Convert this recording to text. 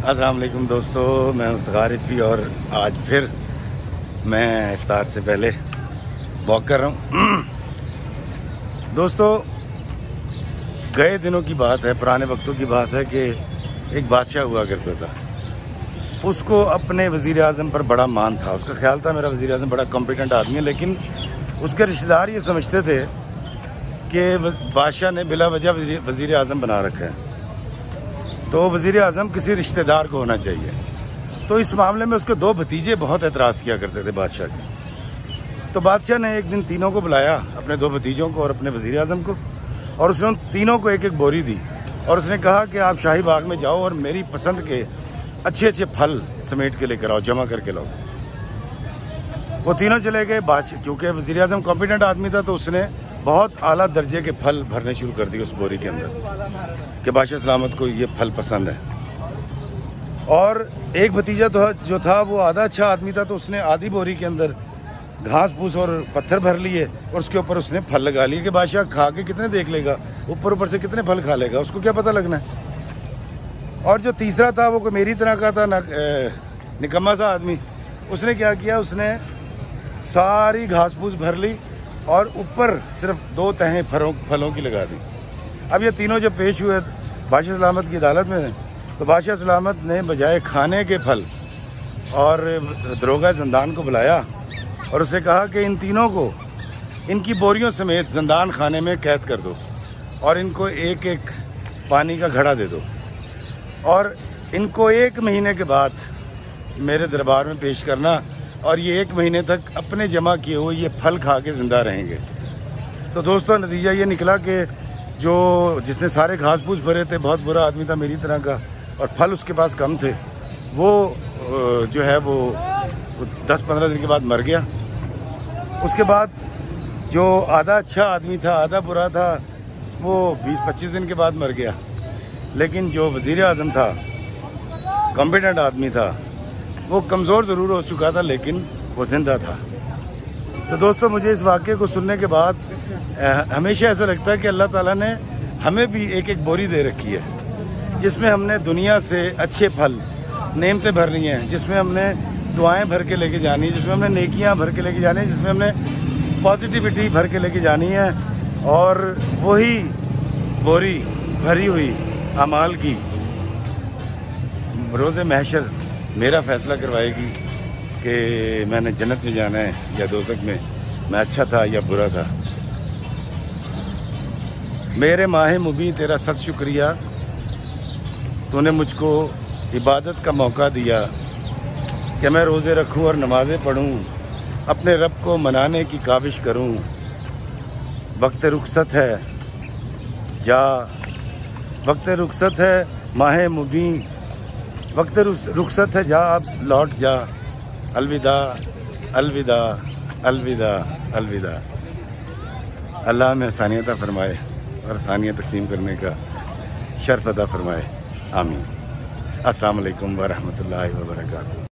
अस्सलाम वालेकुम दोस्तों, मैं इफ्तार रिफी और आज फिर मैं इफ्तार से पहले वॉक कर रहा हूँ। दोस्तों, गए दिनों की बात है, पुराने वक्तों की बात है कि एक बादशाह हुआ करता था। उसको अपने वज़ीर आज़म पर बड़ा मान था। उसका ख्याल था मेरा वज़ीर आज़म बड़ा कॉम्पिटेंट आदमी है, लेकिन उसके रिश्तेदार ये समझते थे कि बादशाह ने बिला वजह वज़ीर आज़म बना रखा है, तो वज़ीर आज़म किसी रिश्तेदार को होना चाहिए। तो इस मामले में उसके दो भतीजे बहुत एतराज़ किया करते थे बादशाह के। तो बादशाह ने एक दिन तीनों को बुलाया, अपने दो भतीजों को और अपने वज़ीर आज़म को, और उसने तीनों को एक एक बोरी दी और उसने कहा कि आप शाही बाग में जाओ और मेरी पसंद के अच्छे अच्छे फल समेट के लेकर आओ, जमा करके लाओ। वो तीनों चले गए। बादशाह, क्योंकि वज़ीर आज़म कॉम्पिटेंट आदमी था, तो उसने बहुत आला दर्जे के फल भरने शुरू कर दिए उस बोरी के अंदर कि बादशाह सलामत को ये फल पसंद है। और एक भतीजा तो जो था वो आधा अच्छा आदमी था, तो उसने आधी बोरी के अंदर घास फूस और पत्थर भर लिए और उसके ऊपर उसने फल लगा लिए कि बादशाह खा के कितने देख लेगा, ऊपर ऊपर से कितने फल खा लेगा, उसको क्या पता लगना है। और जो तीसरा था वो कोई मेरी तरह का था, निकम्मा सा आदमी। उसने क्या किया, उसने सारी घास फूस भर ली और ऊपर सिर्फ दो तहें फलों की लगा दी। अब ये तीनों जब पेश हुए बादशाह सलामत की अदालत में, तो बादशाह सलामत ने बजाय खाने के फल और दरोगा ज़िंदान को बुलाया और उसे कहा कि इन तीनों को इनकी बोरियों समेत ज़िंदान खाने में कैद कर दो और इनको एक एक पानी का घड़ा दे दो और इनको 1 महीने के बाद मेरे दरबार में पेश करना, और ये 1 महीने तक अपने जमा किए हुए ये फल खा के ज़िंदा रहेंगे। तो दोस्तों, नतीजा ये निकला कि जिसने सारे घास फूस भरे थे, बहुत बुरा आदमी था मेरी तरह का, और फल उसके पास कम थे, वो जो है वो 10-15 दिन के बाद मर गया। उसके बाद जो आधा अच्छा आदमी था, आधा बुरा था, वो 20-25 दिन के बाद मर गया। लेकिन जो वज़ीर आज़म था, कॉम्पिटेंट आदमी था, वो कमज़ोर ज़रूर हो चुका था लेकिन वो जिंदा था। तो दोस्तों, मुझे इस वाक़े को सुनने के बाद हमेशा ऐसा लगता है कि अल्लाह ताला ने हमें भी एक एक बोरी दे रखी है, जिसमें हमने दुनिया से अच्छे फल, नेमतें भरनी हैं, जिसमें हमने दुआएं भर के लेके जानी है, जिसमें हमने नेकियां भर के लेके जानी है, जिसमें हमने पॉजिटिविटी भर के लेके जानी है। और वही बोरी भरी हुई अमाल की रोज़े महशर मेरा फैसला करवाएगी कि मैंने जन्नत में जाना है या दोज़ख में, मैं अच्छा था या बुरा था। मेरे माहे मुबीन तेरा सत शुक्रिया, तूने मुझको इबादत का मौका दिया कि मैं रोज़े रखूं और नमाज़ें पढ़ूं, अपने रब को मनाने की काविश करूं। वक्त रुखसत है जा, वक्त रुखसत है माहे मुबीन, वक्त रुखसत है जा, अब लौट जा। अलविदा अलविदा अलविदा अलविदा। अल्लाह में आसानियत अता फरमाए और आसानियत तकसीम करने का शर्फ अता फरमाए। आमीन। अस्सलाम वालेकुम व रहमतुल्लाहि व बरकातहू।